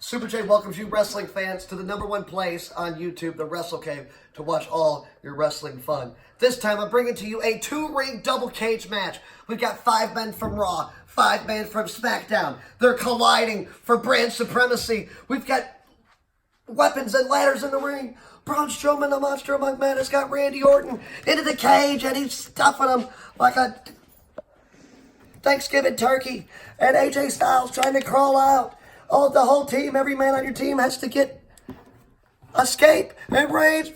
Super J welcomes you wrestling fans to the #1 place on YouTube, the Wrestlekave, to watch all your wrestling fun. This time I'm bringing to you a 2-ring double cage match. We've got 5 men from Raw, 5 men from Smackdown. They're colliding for brand supremacy. We've got weapons and ladders in the ring. Braun Strowman, the Monster Among Men, has got Randy Orton into the cage, and he's stuffing him like a Thanksgiving turkey. And AJ Styles trying to crawl out. Oh, the whole team, every man on your team has to escape. And Reigns,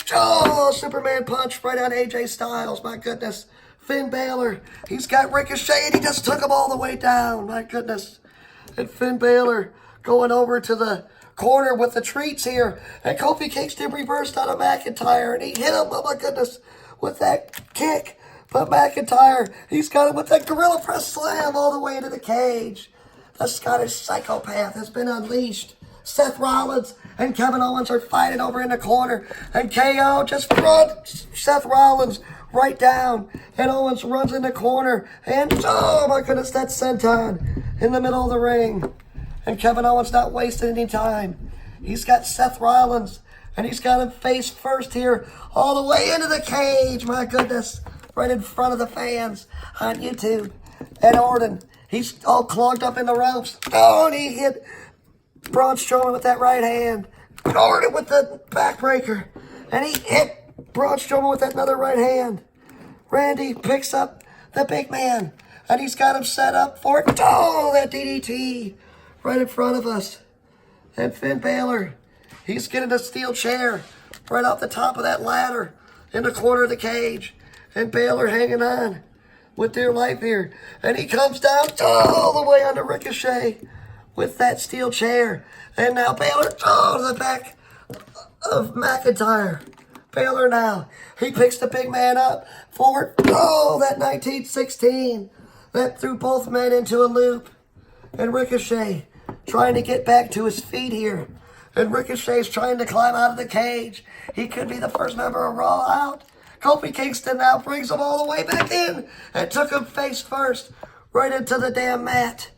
Superman punch right on AJ Styles. My goodness. Finn Balor, he's got Ricochet, and he just took him all the way down. My goodness. And Finn Balor going over to the corner with the treats here. And Kofi Kingston reversed on a McIntyre, and he hit him, oh my goodness, with that kick. But McIntyre, he's got him with that gorilla press slam all the way into the cage. The Scottish psychopath has been unleashed. Seth Rollins and Kevin Owens are fighting over in the corner. And KO just brought Seth Rollins right down. And Owens runs in the corner. And, oh my goodness, that's senton in the middle of the ring. And Kevin Owens not wasting any time. He's got Seth Rollins. And he's got him face first here all the way into the cage. My goodness. Right in front of the fans on YouTube. And Orton, he's all clogged up in the ropes. Oh, and he hit Braun Strowman with that right hand. Orton with the backbreaker. And he hit Braun Strowman with that another right hand. Randy picks up the big man. And he's got him set up for it. Oh, that DDT right in front of us. And Finn Balor, he's getting a steel chair right off the top of that ladder in the corner of the cage. And Balor hanging on with dear life here. And he comes down all the way onto Ricochet with that steel chair. And now Balor, to the back of McIntyre. Balor now, he picks the big man up for, that 1916. That threw both men into a loop. And Ricochet trying to get back to his feet here. And Ricochet's trying to climb out of the cage. He could be the first member of Raw out. Kofi Kingston now brings him all the way back in and took him face first right into the damn mat.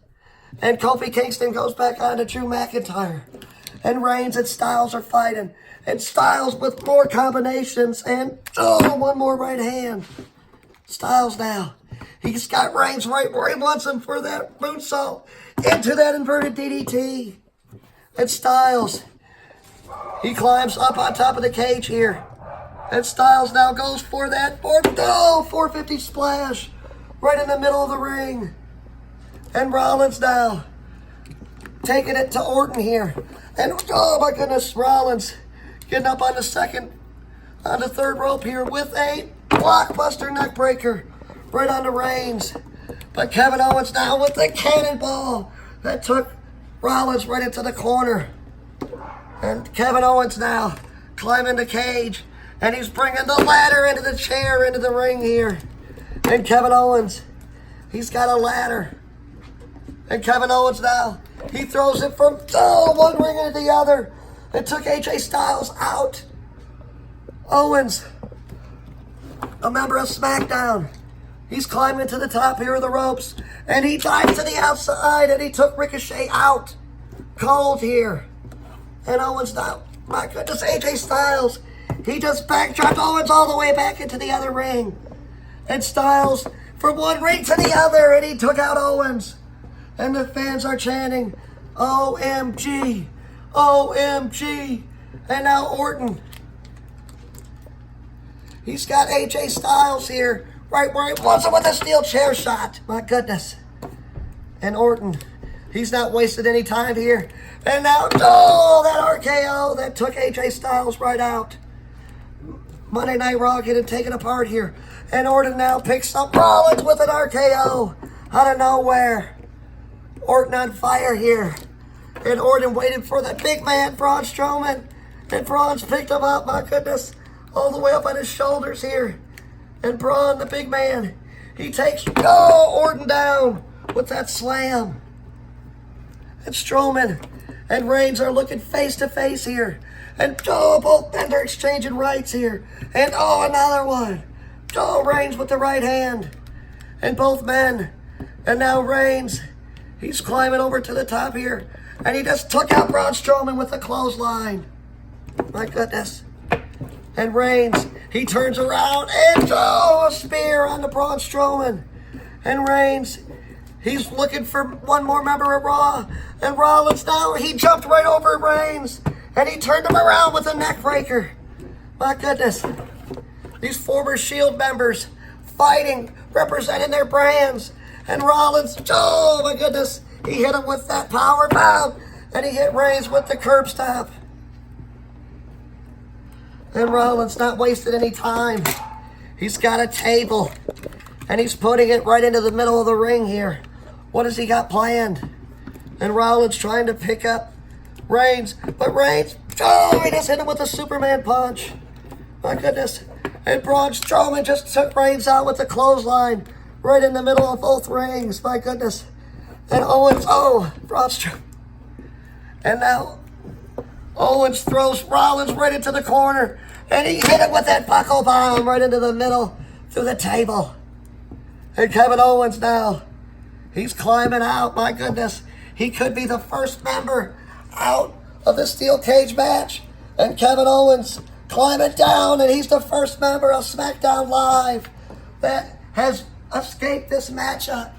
And Kofi Kingston goes back on to Drew McIntyre. And Reigns and Styles are fighting. And Styles with more combinations. And, one more right hand. Styles now. He's got Reigns right where he wants him for that moonsault into that inverted DDT. And Styles, he climbs up on top of the cage here. And Styles now goes for that 450 splash right in the middle of the ring. And Rollins now taking it to Orton here. And, oh my goodness, Rollins getting up on the third rope here with a blockbuster neck breaker right on the Reigns. But Kevin Owens now with the cannonball that took Rollins right into the corner. And Kevin Owens now climbing the cage. And he's bringing the ladder into the chair, into the ring here. And Kevin Owens, he's got a ladder. And Kevin Owens now, he throws it from one ring into the other. It took AJ Styles out. Owens, a member of Smackdown, he's climbing to the top here of the ropes. And he dives to the outside, and he took Ricochet out. Cold here. And Owens now, my goodness, AJ Styles, he just backdropped Owens all the way back into the other ring. And Styles from one ring to the other, and he took out Owens. And the fans are chanting, OMG, OMG. And now Orton, he's got AJ Styles here, right where he wants him with a steel chair shot. My goodness. And Orton, he's not wasting any time here. And now, that RKO that took AJ Styles right out. Monday Night Raw getting taken apart here. And Orton now picks up Rollins with an RKO out of nowhere. Orton on fire here. And Orton waited for the big man, Braun Strowman. And Braun's picked him up, my goodness, all the way up on his shoulders here. And Braun, the big man, he takes Orton down with that slam. And Strowman and Reigns are looking face to face here. And both men are exchanging rights here. And another one. Reigns with the right hand. And both men. And now Reigns, he's climbing over to the top here. And he just took out Braun Strowman with a clothesline. My goodness. And Reigns, he turns around and a spear on the Braun Strowman. And Reigns, he's looking for one more member of Raw. And Rollins now, he jumped right over Reigns. And he turned him around with a neck breaker. My goodness. These former Shield members fighting, representing their brands. And Rollins, oh my goodness, he hit him with that power bomb. And he hit Reigns with the curb stomp. And Rollins not wasting any time. He's got a table. And he's putting it right into the middle of the ring here. What has he got planned? And Rollins trying to pick up Reigns. But Reigns, oh, he just hit him with a Superman punch. My goodness. And Braun Strowman just took Reigns out with a clothesline. Right in the middle of both rings. My goodness. And Owens, Braun Strowman. And now Owens throws Rollins right into the corner. And he hit him with that buckle bomb right into the middle through the table. And Kevin Owens now, he's climbing out. My goodness. He could be the first member out of the steel cage match. And Kevin Owens climbing down. And he's the first member of Smackdown Live that has escaped this matchup.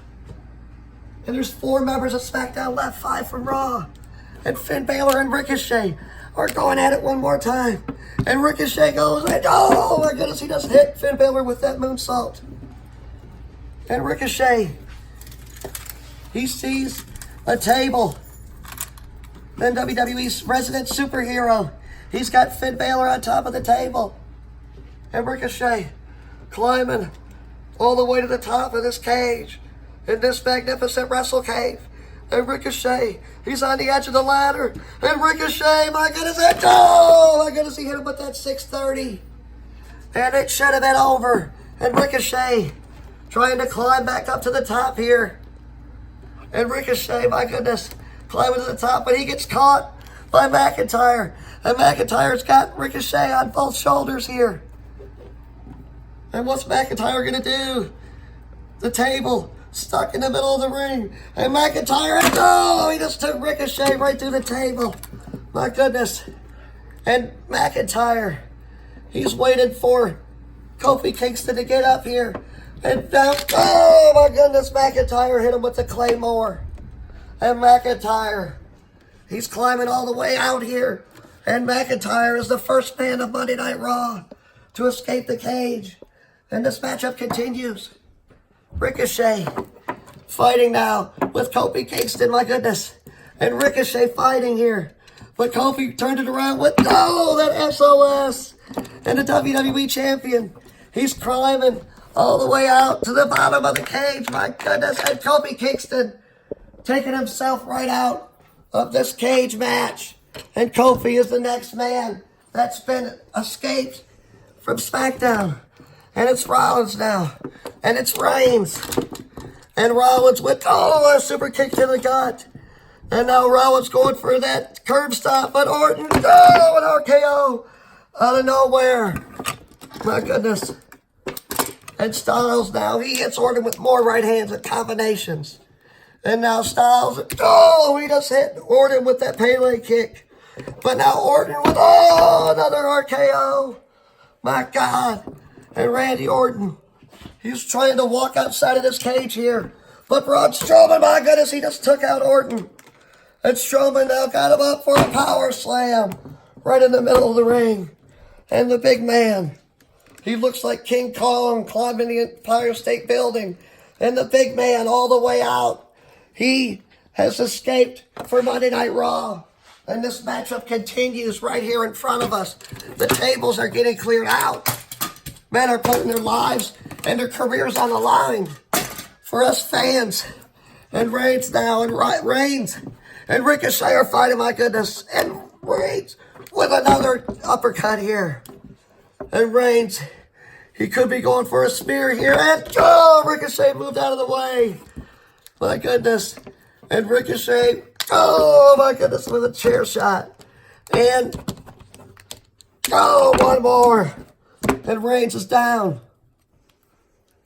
And there's 4 members of Smackdown left, 5 from Raw. And Finn Balor and Ricochet are going at it one more time. And Ricochet goes, and oh my goodness, he just hit Finn Balor with that moonsault. And Ricochet, he sees a table. Then WWE's resident superhero, he's got Finn Balor on top of the table. And Ricochet climbing all the way to the top of this cage in this magnificent Wrestlekave. And Ricochet, he's on the edge of the ladder. And Ricochet, my goodness, oh my goodness, he hit him with that 630. And it should have been over. And Ricochet trying to climb back up to the top here. And Ricochet, my goodness, climbing to the top, but he gets caught by McIntyre. And McIntyre's got Ricochet on both shoulders here. And what's McIntyre going to do? The table stuck in the middle of the ring. And McIntyre, he just took Ricochet right through the table. My goodness. And McIntyre, he's waited for Kofi Kingston to get up here. And down, oh my goodness, McIntyre hit him with the Claymore. And McIntyre, he's climbing all the way out here. And McIntyre is the first man of Monday Night Raw to escape the cage. And this matchup continues. Ricochet fighting now with Kofi Kingston, my goodness. And Ricochet fighting here. But Kofi turned it around with, that SOS. And the WWE champion, he's climbing all the way out to the bottom of the cage, my goodness. And Kofi Kingston taking himself right out of this cage match. And Kofi is the next man that's been escaped from Smackdown. And it's Rollins now. And it's Reigns. And Rollins with, a super kick to the gut. And now Rollins going for that curb stop. But Orton, an RKO out of nowhere. My goodness. And Styles now, he hits Orton with more right hands and combinations. And now Styles, he just hit Orton with that Pele kick. But now Orton with, another RKO. My God. And Randy Orton, he's trying to walk outside of this cage here. But Braun Strowman, my goodness, he just took out Orton. And Strowman now got him up for a power slam right in the middle of the ring. And the big man, he looks like King Kong climbing the Empire State Building. And the big man all the way out, he has escaped for Monday Night Raw. And this matchup continues right here in front of us. The tables are getting cleared out. Men are putting their lives and their careers on the line for us fans. And Reigns now, and Reigns and Ricochet are fighting, my goodness. And Reigns with another uppercut here. And Reigns, he could be going for a spear here. And Ricochet moved out of the way. My goodness. And Ricochet, my goodness, with a chair shot. And, one more. And Reigns is down.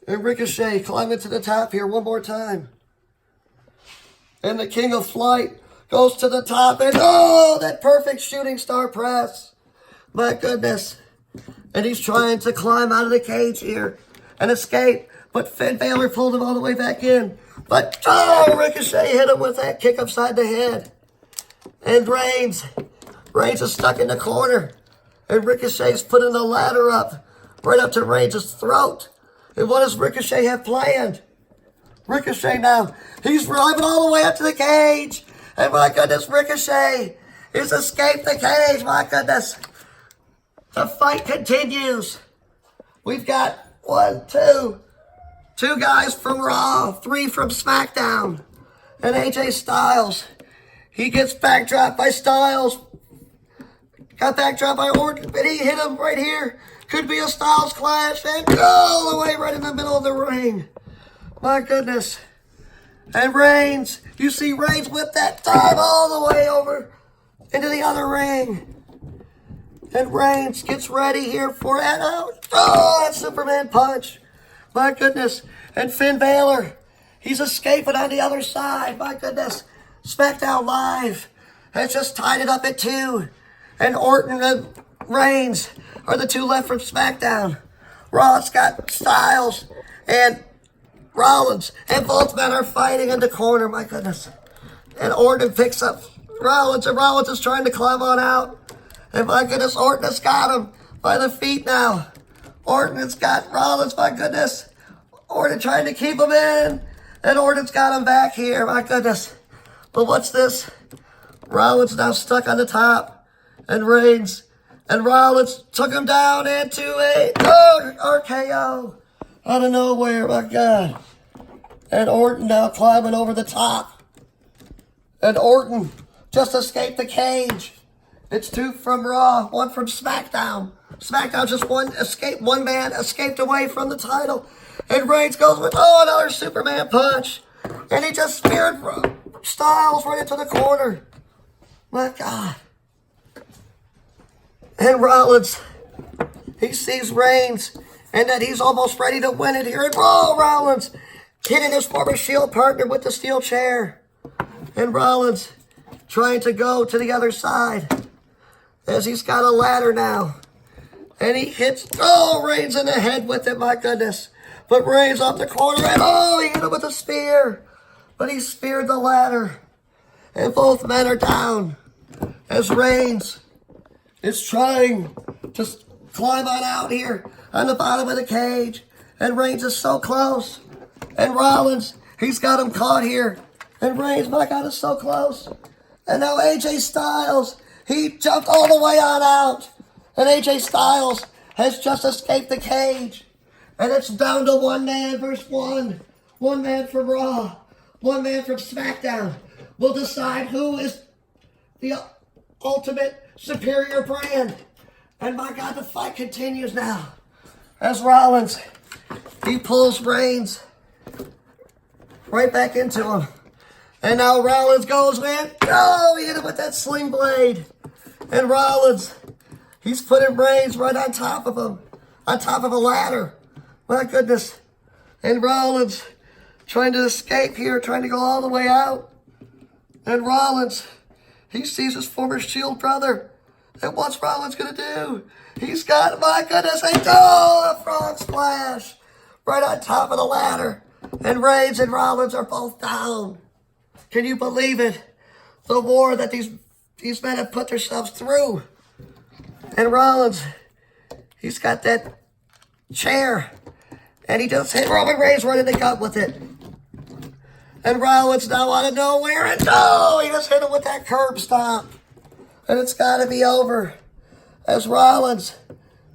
And Ricochet climbing to the top here one more time. And the King of Flight Goes to the top, and oh, that perfect shooting star press. My goodness. And he's trying to climb out of the cage here and escape. But Finn Balor pulled him all the way back in. But, oh, Ricochet hit him with that kick upside the head. And Reigns is stuck in the corner. And Ricochet's putting the ladder up, right up to Reigns' throat. And what does Ricochet have planned? Ricochet now, he's driving all the way up to the cage. And my goodness, Ricochet has escaped the cage. My goodness. The fight continues. We've got two guys from Raw, 3 from Smackdown. And AJ Styles, he gets backdropped by Styles. Got backdropped by Orton, but he hit him right here. Could be a Styles clash, and all the way right in the middle of the ring. My goodness. And Reigns, you see Reigns whip that time all the way over into the other ring. And Reigns gets ready here for it. Oh, that Superman punch. My goodness. And Finn Balor, he's escaping on the other side. My goodness. Smackdown Live has just tied it up at 2. And Orton and Reigns are the 2 left from Smackdown. Raw's got Styles and Rollins. And both men are fighting in the corner. My goodness. And Orton picks up Rollins. And Rollins is trying to climb on out. And my goodness, Orton has got him by the feet now. Orton has got Rollins, my goodness. Orton trying to keep him in. And Orton's got him back here, my goodness. But what's this? Rollins now stuck on the top. And Reigns and Rollins took him down into a RKO out of nowhere, my God. And Orton now climbing over the top. And Orton just escaped the cage. It's 2 from Raw, 1 from Smackdown. Smackdown just one man escaped away from the title. And Reigns goes with, another Superman punch. And he just speared Styles right into the corner. My God. And Rollins, he sees Reigns, and that he's almost ready to win it here. And Rollins hitting his former Shield partner with the steel chair. And Rollins trying to go to the other side, as he's got a ladder now. And he hits, Reigns in the head with it, my goodness. But Reigns off the corner, and he hit him with a spear. But he speared the ladder. And both men are down, as Reigns is trying to climb on out here on the bottom of the cage. And Reigns is so close. And Rollins, he's got him caught here. And Reigns, my God, is so close. And now AJ Styles, he jumped all the way on out. And AJ Styles has just escaped the cage. And it's down to 1 man versus 1. 1 man from Raw. 1 man from Smackdown. Will decide who is the ultimate superior brand. And my God, the fight continues now. As Rollins, he pulls Reigns right back into him. And now Rollins goes in. He hit him with that sling blade. And Rollins, he's putting Reigns right on top of him. On top of a ladder. My goodness. And Rollins trying to escape here, trying to go all the way out. And Rollins, he sees his former Shield brother. And what's Rollins going to do? He's got, my goodness, a frog splash right on top of the ladder. And Reigns and Rollins are both down. Can you believe it? The war that these men have put themselves through. And Rollins, he's got that chair. And he just hit Roman Reigns right in the gut with it. And Rollins now out of nowhere. And he just hit him with that curb stomp. And it's got to be over. As Rollins,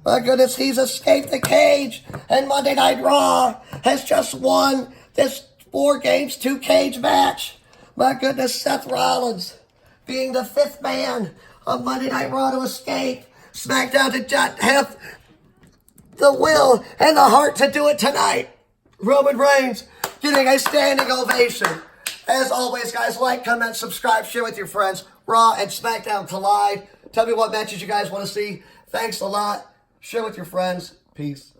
my goodness, he's escaped the cage. And Monday Night Raw has just won this 4 games, 2 cage match. My goodness, Seth Rollins being the 5th man of Monday Night Raw to escape. SmackDown did not have the will and the heart to do it tonight. Roman Reigns getting a standing ovation. As always, guys, like, comment, subscribe, share with your friends. Raw and SmackDown collide. Tell me what matches you guys want to see. Thanks a lot. Share with your friends. Peace.